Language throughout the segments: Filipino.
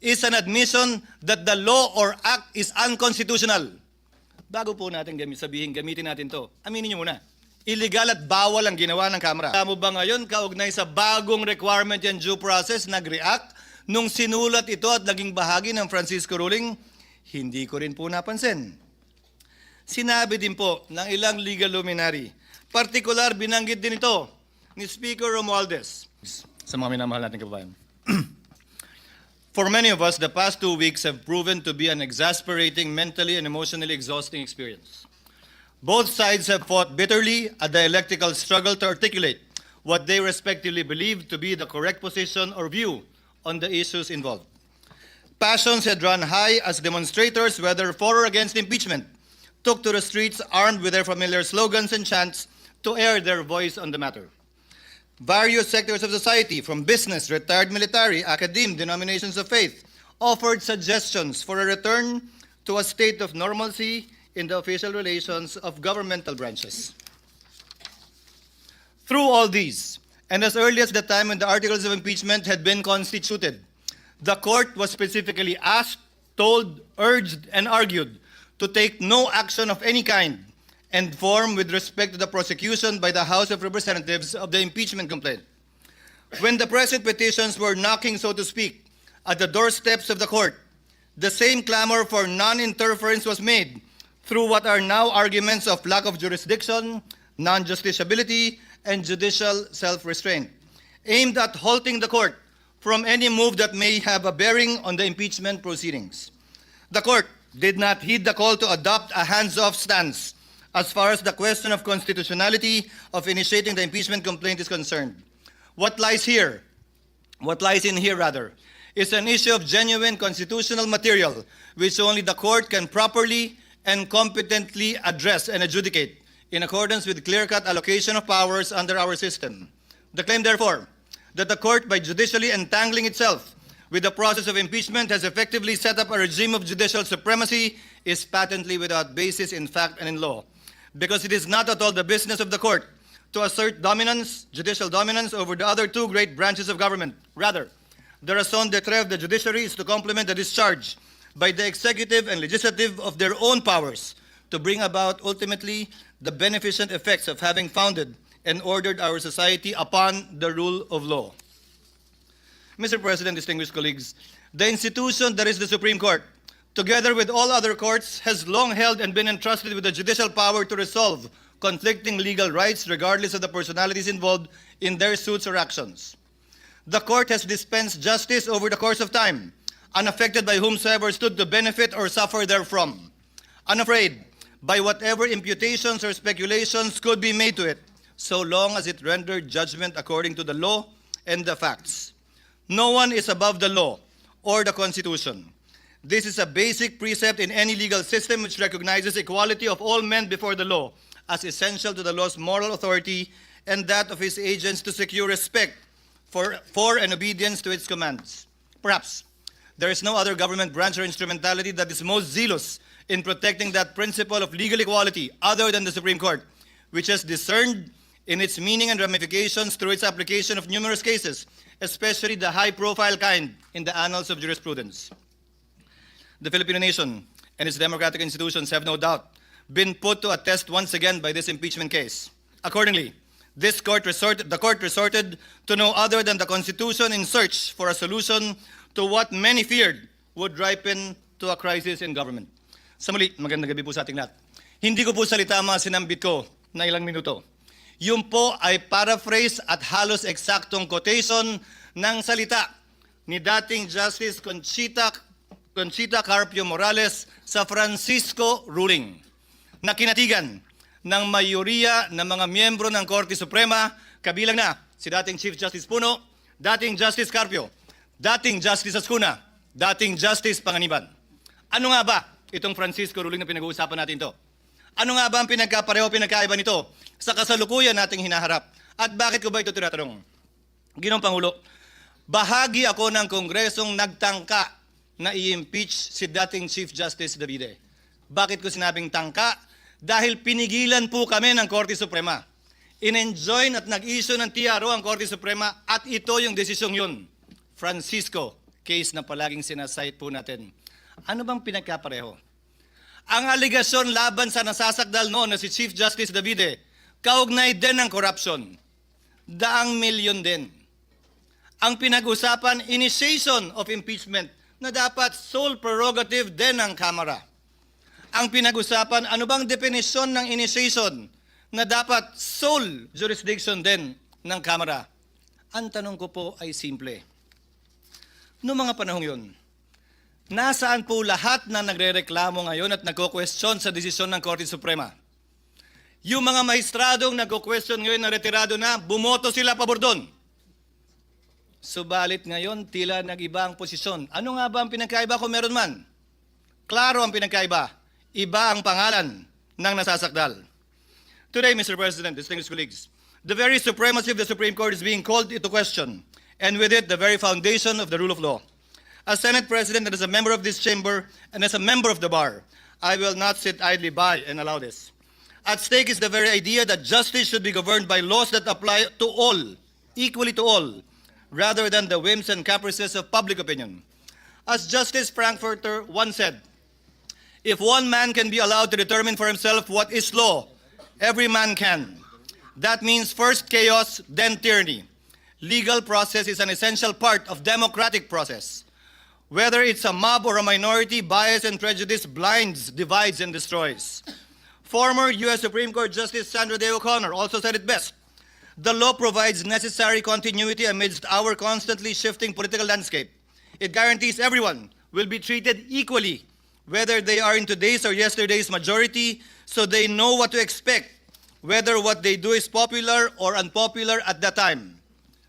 is an admission that the law or act is unconstitutional. Bago po natin sabihin, gamitin natin to. Aminin niyo muna. Illegal at bawal ang ginawa ng Kamara. Alam mo ba ngayon, kaugnay sa bagong requirement and due process, nag-react nung sinulat ito at naging bahagi ng Francisco ruling? Hindi ko rin po napansin. Sinabi din po ng ilang legal luminary, partikular binanggit din ito ni Speaker Romualdez. Sa mga minamahal natin kababayan. For many of us, the past 2 weeks have proven to be an exasperating, mentally and emotionally exhausting experience. Both sides have fought bitterly a dialectical struggle to articulate what they respectively believe to be the correct position or view on the issues involved. Passions had run high as demonstrators, whether for or against impeachment, took to the streets armed with their familiar slogans and chants to air their voice on the matter. Various sectors of society, from business, retired military, academe, denominations of faith, offered suggestions for a return to a state of normalcy in the official relations of governmental branches. Through all these, and as early as the time when the articles of impeachment had been constituted, the court was specifically asked, told, urged, and argued to take no action of any kind and form with respect to the prosecution by the House of Representatives of the impeachment complaint. When the present petitions were knocking, so to speak, at the doorsteps of the court, the same clamor for non-interference was made through what are now arguments of lack of jurisdiction, non-justiciability, and judicial self-restraint, aimed at halting the court from any move that may have a bearing on the impeachment proceedings. The court did not heed the call to adopt a hands-off stance as far as the question of constitutionality of initiating the impeachment complaint is concerned. What lies in here, is an issue of genuine constitutional material which only the court can properly and competently address and adjudicate in accordance with clear-cut allocation of powers under our system. The claim, therefore, that the court, by judicially entangling itself with the process of impeachment, has effectively set up a regime of judicial supremacy is patently without basis in fact and in law, because it is not at all the business of the court to assert dominance, judicial dominance, over the other two great branches of government. Rather, the raison d'etre of the judiciary is to complement the discharge by the executive and legislative of their own powers to bring about ultimately the beneficent effects of having founded and ordered our society upon the rule of law. Mr. President, distinguished colleagues, the institution that is the Supreme Court, together with all other courts, has long held and been entrusted with the judicial power to resolve conflicting legal rights regardless of the personalities involved in their suits or actions. The court has dispensed justice over the course of time, unaffected by whomsoever stood to benefit or suffer therefrom, unafraid by whatever imputations or speculations could be made to it, so long as it rendered judgment according to the law and the facts. No one is above the law or the Constitution. This is a basic precept in any legal system which recognizes equality of all men before the law as essential to the law's moral authority and that of its agents to secure respect for and obedience to its commands. Perhaps there is no other government branch or instrumentality that is most zealous in protecting that principle of legal equality other than the Supreme Court, which has discerned in its meaning and ramifications through its application of numerous cases, especially the high-profile kind in the annals of jurisprudence. The Filipino nation and its democratic institutions have no doubt been put to a test once again by this impeachment case. Accordingly, the court resorted to no other than the Constitution in search for a solution to what many feared would ripen to a crisis in government. Sa muli, magandang gabi po sa ating lahat. Hindi ko po salita mga sinambit ko na ilang minuto. Yun po ay paraphrase at halos eksaktong quotation ng salita ni dating Justice Conchita Carpio Morales sa Francisco ruling na kinatigan ng mayoriya ng mga miyembro ng Korte Suprema, kabilang na si dating Chief Justice Puno, dating Justice Carpio, dating Justice Ascuna, dating Justice Panganiban. Ano nga ba itong Francisco ruling na pinag-uusapan natin to? Ano nga ba ang pinagkaiba nito sa kasalukuyan nating hinaharap? At bakit ko ba ito tinatanong? Ginoong Pangulo, bahagi ako ng Kongresong nagtangka na i-impeach si dating Chief Justice Davide. Bakit ko sinabing tangka? Dahil pinigilan po kami ng Korte Suprema. In-enjoin at nag-issue ng TRO ang Korte Suprema at ito yung desisyong yun. Francisco, case na palaging sinasite po natin. Ano bang pinagkapareho? Ang aligasyon laban sa nasasakdal noon na si Chief Justice Davide, kaugnay din ng corruption. Daang milyon din. Ang pinag-usapan, initiation of impeachment na dapat sole prerogative din ng Kamara. Ang pinag-usapan, ano bang definisyon ng initiation na dapat sole jurisdiction din ng Kamara? Ang tanong ko po ay simple. Noong mga panahong yun, nasaan po lahat na nagrereklamo ngayon at nagko-question sa desisyon ng Korte Suprema? Yung mga mahistradong nagko-question ngayon na retirado na, bumoto sila pabor doon. Subalit ngayon, tila nag-iba ang posisyon. Ano nga ba ang pinagkaiba kung meron man? Klaro ang pinagkaiba. Iba ang pangalan ng nasasakdal. Today, Mr. President, distinguished colleagues, the very supremacy of the Supreme Court is being called into question, and with it, the very foundation of the rule of law. As Senate President and as a member of this chamber and as a member of the bar, I will not sit idly by and allow this. At stake is the very idea that justice should be governed by laws that apply to all, equally to all, rather than the whims and caprices of public opinion. As Justice Frankfurter once said, if one man can be allowed to determine for himself what is law, every man can. That means first chaos, then tyranny. Legal process is an essential part of democratic process. Whether it's a mob or a minority, bias and prejudice blinds, divides, and destroys. Former U.S. Supreme Court Justice Sandra Day O'Connor also said it best. The law provides necessary continuity amidst our constantly shifting political landscape. It guarantees everyone will be treated equally, whether they are in today's or yesterday's majority, so they know what to expect, whether what they do is popular or unpopular at that time.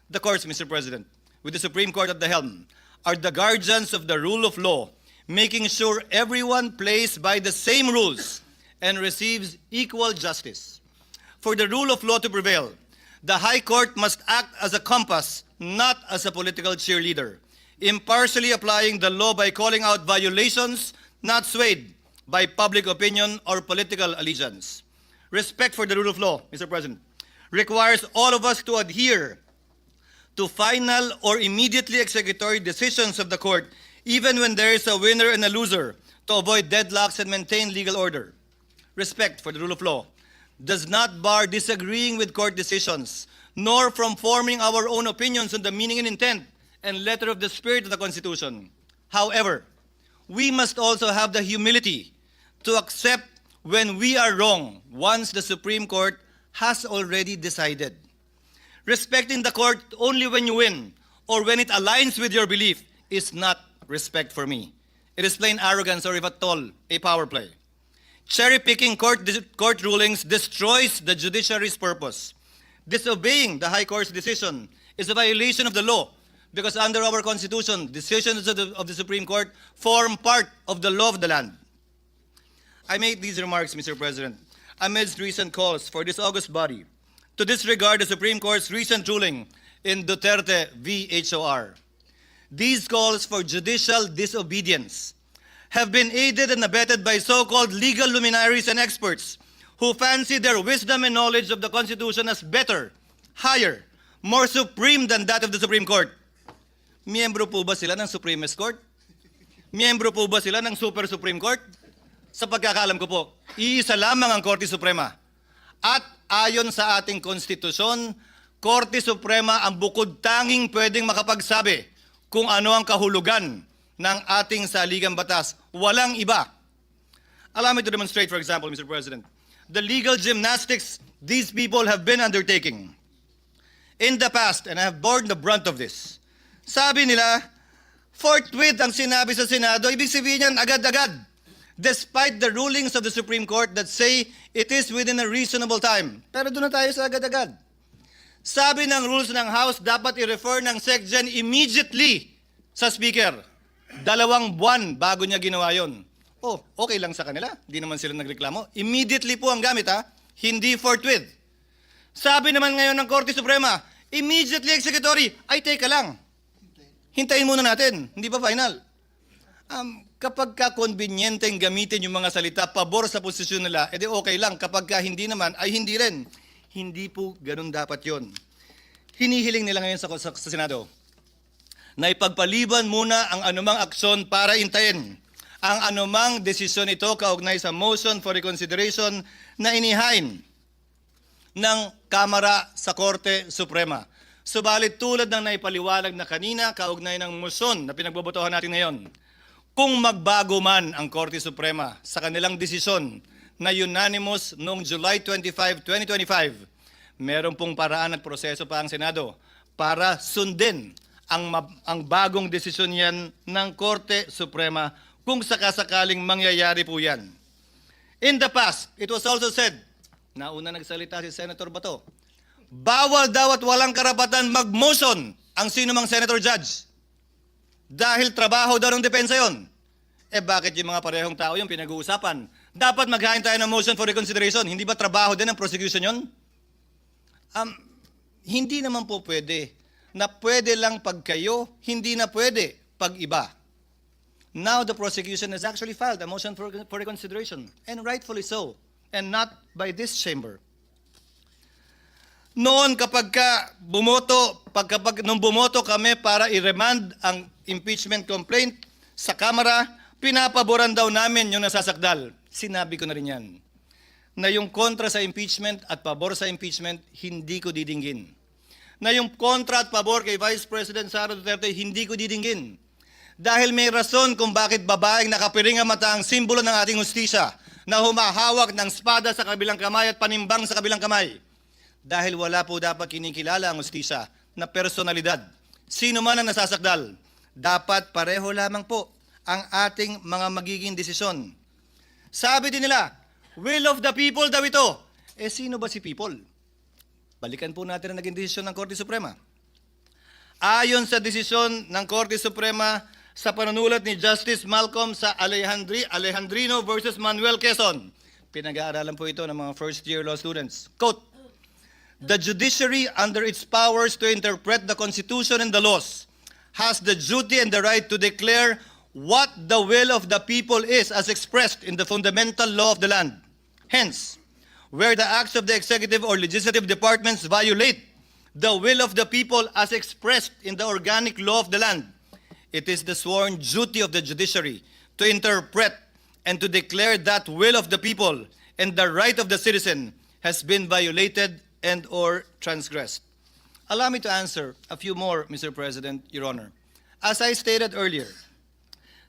The courts, Mr. President, with the Supreme Court at the helm, are the guardians of the rule of law, making sure everyone plays by the same rules and receives equal justice. For the rule of law to prevail, the High Court must act as a compass, not as a political cheerleader, impartially applying the law by calling out violations, not swayed by public opinion or political allegiance. Respect for the rule of law, Mr. President, requires all of us to adhere to final or immediately executory decisions of the court, even when there is a winner and a loser, to avoid deadlocks and maintain legal order. Respect for the rule of law does not bar disagreeing with court decisions, nor from forming our own opinions on the meaning and intent and letter of the spirit of the Constitution. However, we must also have the humility to accept when we are wrong once the Supreme Court has already decided. Respecting the court only when you win or when it aligns with your belief is not respect for me. It is plain arrogance or if at all, a power play. Cherry-picking court rulings destroys the judiciary's purpose. Disobeying the High Court's decision is a violation of the law because under our Constitution, decisions of the Supreme Court form part of the law of the land. I made these remarks, Mr. President, amidst recent calls for this august body to disregard the Supreme Court's recent ruling in Duterte v. HOR. These calls for judicial disobedience have been aided and abetted by so-called legal luminaries and experts who fancy their wisdom and knowledge of the Constitution as better, higher, more supreme than that of the Supreme Court. Miyembro po ba sila ng Supremist Court? Miyembro po ba sila ng Super Supreme Court? Sa pagkakaalam ko po, iisa lamang ang Korte Suprema. At ayon sa ating konstitusyon, Korte Suprema ang bukod tanging pwedeng makapagsabi kung ano ang kahulugan ng ating saligang batas. Walang iba. Allow me to demonstrate, for example, Mr. President, the legal gymnastics these people have been undertaking. In the past, and I have borne the brunt of this, sabi nila, forthwith ang sinabi sa Senado, ibig sabihin yan agad-agad. Despite the rulings of the Supreme Court that say it is within a reasonable time. Pero doon na tayo sa agad-agad. Sabi ng rules ng House, dapat i-refer ng SecGen immediately sa Speaker. 2 buwan bago niya ginawa yon. Oh, okay lang sa kanila. Di naman sila nagreklamo. Immediately po ang gamit ha. Hindi forthwith. Sabi naman ngayon ng Korte Suprema, immediately executory. Ay, teka lang. Hintayin muna natin. Hindi pa final. Kapag ka-convenienteng gamitin yung mga salita pabor sa posisyon nila, edi okay lang. Kapag ka hindi naman, ay hindi rin. Hindi po ganun dapat yon. Hinihiling nila ngayon sa Senado na ipagpaliban muna ang anumang aksyon para intayin ang anumang desisyon ito kaugnay sa motion for reconsideration na inihain ng Kamara sa Korte Suprema. Subalit tulad ng naipaliwanag na kanina kaugnay ng motion na pinagbobotohan natin ngayon, kung magbago man ang Korte Suprema sa kanilang desisyon na unanimous noong July 25, 2025, meron pong paraan at proseso pa ang Senado para sundin ang bagong desisyon yan ng Korte Suprema kung sakasakaling mangyayari po yan. In the past, it was also said, nauna nagsalita si Senator Bato, bawal daw at walang karapatan mag-motion ang sino mang senator judge. Dahil trabaho daw ng depensa yon. Bakit yung mga parehong tao yung pinag-uusapan? Dapat maghain tayo ng motion for reconsideration. Hindi ba trabaho din ng prosecution yon? Hindi naman po pwede na pwede lang pag kayo, hindi na pwede pag iba. Now the prosecution has actually filed a motion for reconsideration, and rightfully so, and not by this chamber. Noon nung bumoto kami para i-remand ang impeachment complaint sa Kamara, pinapaboran daw namin yung nasasakdal. Sinabi ko na rin yan, na yung kontra sa impeachment at pabor sa impeachment, hindi ko didinggin. Na yung kontra at pabor kay Vice President Sara Duterte, hindi ko didinggin. Dahil may rason kung bakit babaeng nakapiring ang mata ang simbolo ng ating hustisya na humahawak ng espada sa kabilang kamay at panimbang sa kabilang kamay. Dahil wala po dapat kinikilala ang hustisya na personalidad. Sino man ang nasasakdal, dapat pareho lamang po ang ating mga magiging desisyon. Sabi din nila, will of the people daw ito. Sino ba si people? Balikan po natin ang naging desisyon ng Korte Suprema. Ayon sa desisyon ng Korte Suprema sa panunulat ni Justice Malcolm sa Alejandrino versus Manuel Quezon, pinag-aaralan po ito ng mga first-year law students. Quote, the judiciary under its powers to interpret the Constitution and the laws has the duty and the right to declare what the will of the people is as expressed in the fundamental law of the land. Hence, where the acts of the executive or legislative departments violate the will of the people as expressed in the organic law of the land, it is the sworn duty of the judiciary to interpret and to declare that will of the people and the right of the citizen has been violated and or transgressed. Allow me to answer a few more, Mr. President, Your Honor. As I stated earlier,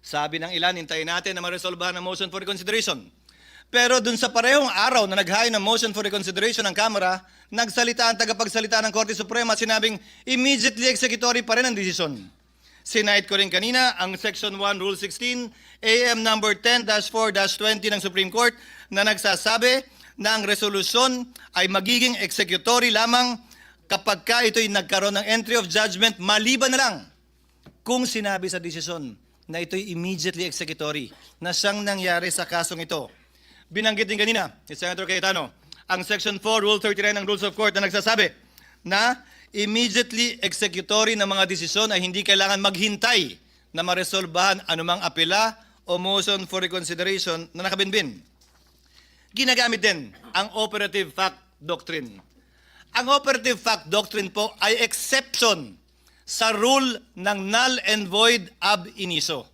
sabi ng ilan, hintayin natin na maresolbahan ang motion for reconsideration. Pero dun sa parehong araw na naghain ng motion for reconsideration ng Kamara, nagsalita ang tagapagsalita ng Korte Suprema, sinabing immediately executory pa rin ang desisyon. Sinite ko rin kanina ang Section 1, Rule 16, AM number 10-4-20 ng Supreme Court na nagsasabi na ang resolusyon ay magiging executory lamang kapag ka ito'y nagkaroon ng entry of judgment maliban na lang kung sinabi sa desisyon na ito'y immediately executory na siyang nangyari sa kasong ito. Binanggit din kanina ni Senator Cayetano ang Section 4, Rule 39 ng Rules of Court na nagsasabi na immediately executory ng mga desisyon ay hindi kailangan maghintay na maresolbahan anumang apela o motion for reconsideration na nakabinbin. Ginagamit din ang operative fact doctrine. Ang operative fact doctrine po ay exception sa rule ng null and void ab initio.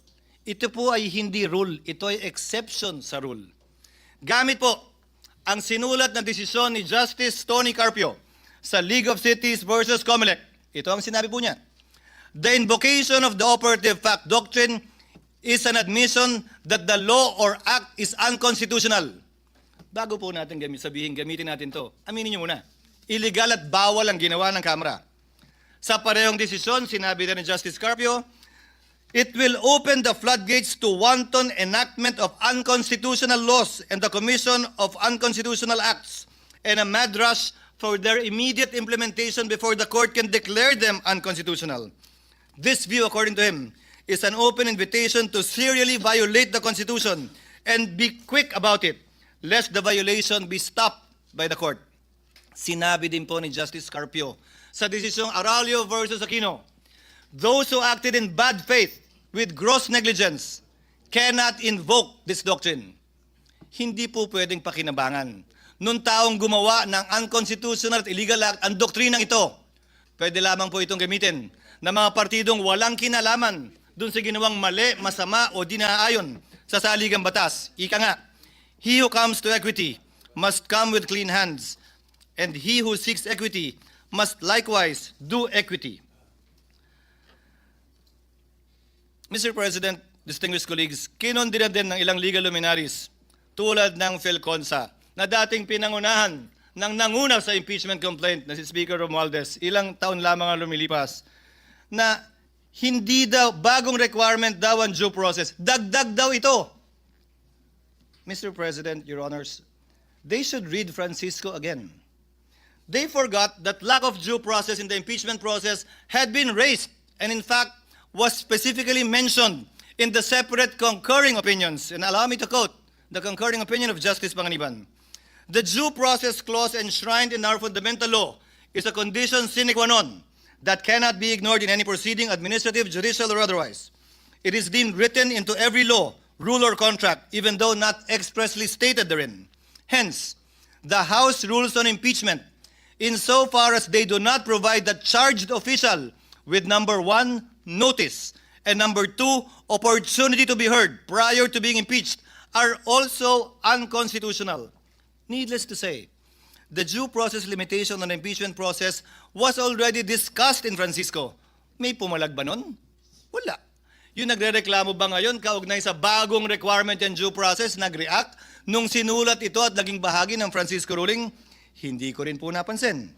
Ito po ay hindi rule, ito ay exception sa rule. Gamit po ang sinulat na desisyon ni Justice Tony Carpio sa League of Cities versus Comelec. Ito ang sinabi po niya. The invocation of the operative fact doctrine is an admission that the law or act is unconstitutional. Bago po natin gamitin natin to, aminin niyo muna. Illegal at bawal ang ginawa ng Kamara. Sa parehong desisyon, sinabi na ni Justice Carpio, it will open the floodgates to wanton enactment of unconstitutional laws and the commission of unconstitutional acts and a mad rush for their immediate implementation before the court can declare them unconstitutional. This view, according to him, is an open invitation to serially violate the Constitution and be quick about it, lest the violation be stopped by the court. Sinabi din po ni Justice Carpio sa desisyong Aralio versus Aquino, those who acted in bad faith with gross negligence cannot invoke this doctrine. Hindi po pwedeng pakinabangan nung taong gumawa ng unconstitutional at illegal act ang doktrinang ito. Pwede lamang po itong gamitin na mga partidong walang kinalaman dun sa ginawang mali, masama o di naaayon sa saligang batas. Ika nga, he who comes to equity must come with clean hands, and he who seeks equity must likewise do equity. Mr. President, distinguished colleagues, kinondina din ng ilang legal luminaries tulad ng Philconsa na dating pinangunahan ng nanguna sa impeachment complaint na si Speaker Romualdez, ilang taon lamang ang lumilipas, na hindi daw, bagong requirement daw ang due process. Dagdag daw ito. Mr. President, Your Honors, they should read Francisco again. They forgot that lack of due process in the impeachment process had been raised and in fact was specifically mentioned in the separate concurring opinions. And allow me to quote the concurring opinion of Justice Panganiban. The due process clause enshrined in our fundamental law is a condition sine qua non that cannot be ignored in any proceeding, administrative, judicial, or otherwise. It is deemed written into every law, rule, or contract, even though not expressly stated therein. Hence, the House rules on impeachment, insofar as they do not provide the charged official with number 1, notice, and number 2, opportunity to be heard prior to being impeached, are also unconstitutional. Needless to say, the due process limitation on the impeachment process was already discussed in Francisco. May pumalag ba nun? Wala. Yung nagre-reklamo ba ngayon kaugnay sa bagong requirement and due process, nag-react nung sinulat ito at naging bahagi ng Francisco ruling? Hindi ko rin po napansin.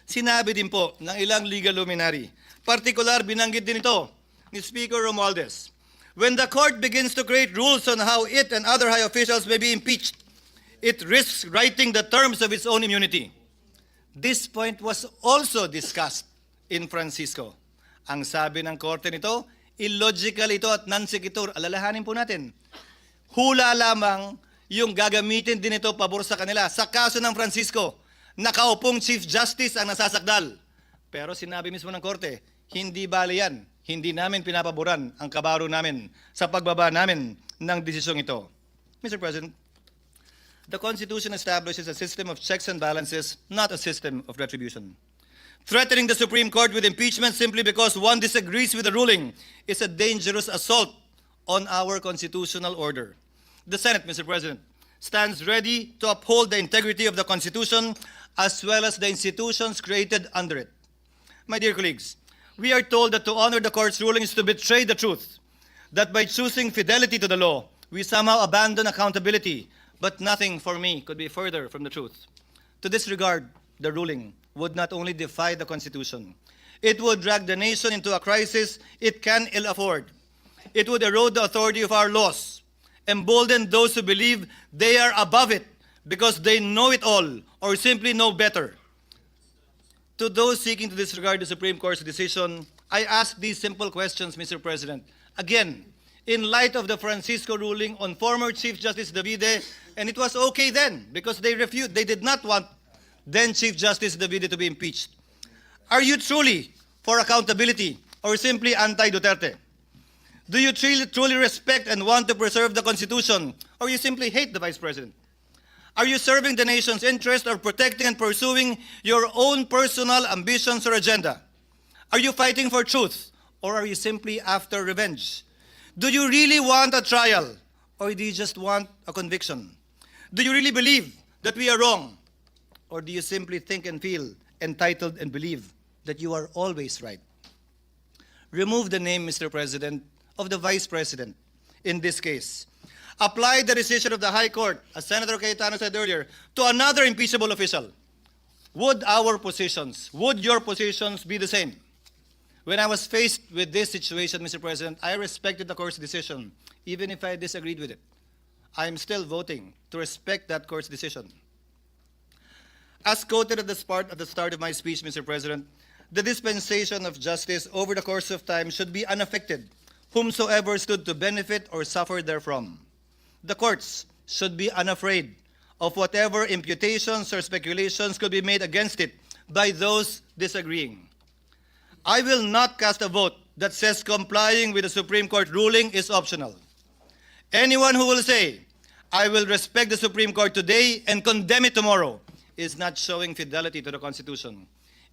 Sinabi din po ng ilang legal luminary, partikular binanggit din ito ni Speaker Romualdez, when the court begins to create rules on how it and other high officials may be impeached, it risks writing the terms of its own immunity. This point was also discussed in Francisco. Ang sabi ng korte nito, illogical ito at non-sequitur. Alalahanin po natin. Hula lamang yung gagamitin din ito pabor sa kanila. Sa kaso ng Francisco, nakaupong Chief Justice ang nasasakdal. Pero sinabi mismo ng korte, hindi bali yan. Hindi namin pinapaboran ang kabaro namin sa pagbaba namin ng desisyong ito. Mr. President, the Constitution establishes a system of checks and balances, not a system of retribution. Threatening the Supreme Court with impeachment simply because one disagrees with the ruling is a dangerous assault on our constitutional order. The Senate, Mr. President, stands ready to uphold the integrity of the Constitution as well as the institutions created under it. My dear colleagues, we are told that to honor the court's ruling is to betray the truth, that by choosing fidelity to the law, we somehow abandon accountability, but nothing for me could be further from the truth. To this regard, the ruling would not only defy the Constitution, it would drag the nation into a crisis it can ill afford. It would erode the authority of our laws, embolden those who believe they are above it because they know it all or simply know better. To those seeking to disregard the Supreme Court's decision, I ask these simple questions, Mr. President. Again, in light of the Francisco ruling on former Chief Justice Davide, and it was okay then because they did not want then Chief Justice Davide to be impeached. Are you truly for accountability or simply anti-Duterte? Do you truly respect and want to preserve the Constitution or you simply hate the Vice President? Are you serving the nation's interest or protecting and pursuing your own personal ambitions or agenda? Are you fighting for truth or are you simply after revenge? Do you really want a trial or do you just want a conviction? Do you really believe that we are wrong or do you simply think and feel entitled and believe that you are always right? Remove the name, Mr. President, of the Vice President in this case. Apply the decision of the High Court, as Senator Cayetano said earlier, to another impeachable official. Would your positions be the same? When I was faced with this situation, Mr. President, I respected the court's decision, even if I disagreed with it. I am still voting to respect that court's decision. As quoted at the start of my speech, Mr. President, the dispensation of justice over the course of time should be unaffected, whomsoever stood to benefit or suffer therefrom. The courts should be unafraid of whatever imputations or speculations could be made against it by those disagreeing. I will not cast a vote that says complying with the Supreme Court ruling is optional. Anyone who will say, I will respect the Supreme Court today and condemn it tomorrow, is not showing fidelity to the Constitution.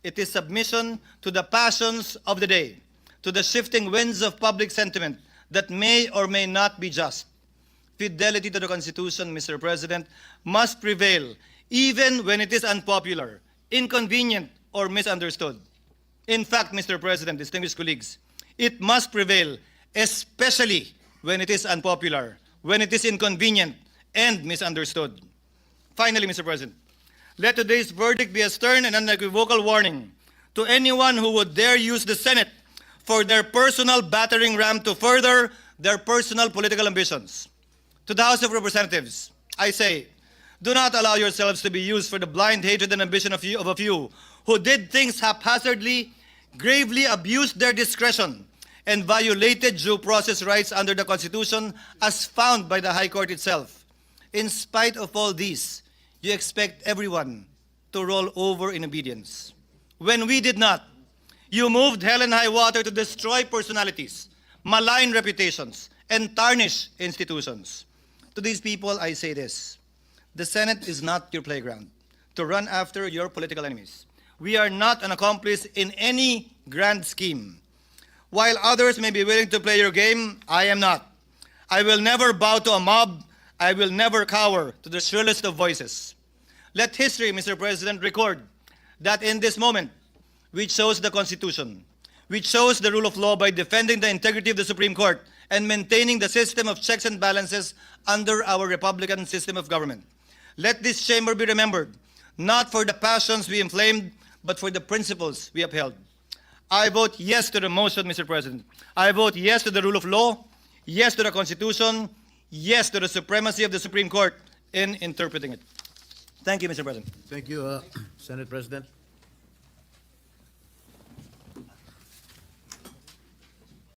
It is submission to the passions of the day, to the shifting winds of public sentiment that may or may not be just. Fidelity to the Constitution, Mr. President, must prevail even when it is unpopular, inconvenient, or misunderstood. In fact, Mr. President, distinguished colleagues, it must prevail especially when it is unpopular, when it is inconvenient and misunderstood. Finally, Mr. President, let today's verdict be a stern and unequivocal warning to anyone who would dare use the Senate for their personal battering ram to further their personal political ambitions. To the House of Representatives, I say, do not allow yourselves to be used for the blind hatred and ambition of a few who did things haphazardly, gravely abused their discretion, and violated due process rights under the Constitution as found by the High Court itself. In spite of all these, you expect everyone to roll over in obedience. When we did not, you moved hell and high water to destroy personalities, malign reputations, and tarnish institutions. To these people, I say this: the Senate is not your playground to run after your political enemies. We are not an accomplice in any grand scheme. While others may be willing to play your game, I am not. I will never bow to a mob. I will never cower to the shrillest of voices. Let history, Mr. President, record that in this moment, we chose the Constitution. We chose the rule of law by defending the integrity of the Supreme Court and maintaining the system of checks and balances under our Republican system of government. Let this chamber be remembered, not for the passions we inflamed, but for the principles we upheld. I vote yes to the motion, Mr. President. I vote yes to the rule of law, yes to the Constitution, yes to the supremacy of the Supreme Court in interpreting it. Thank you, Mr. President. Thank you, Senate President.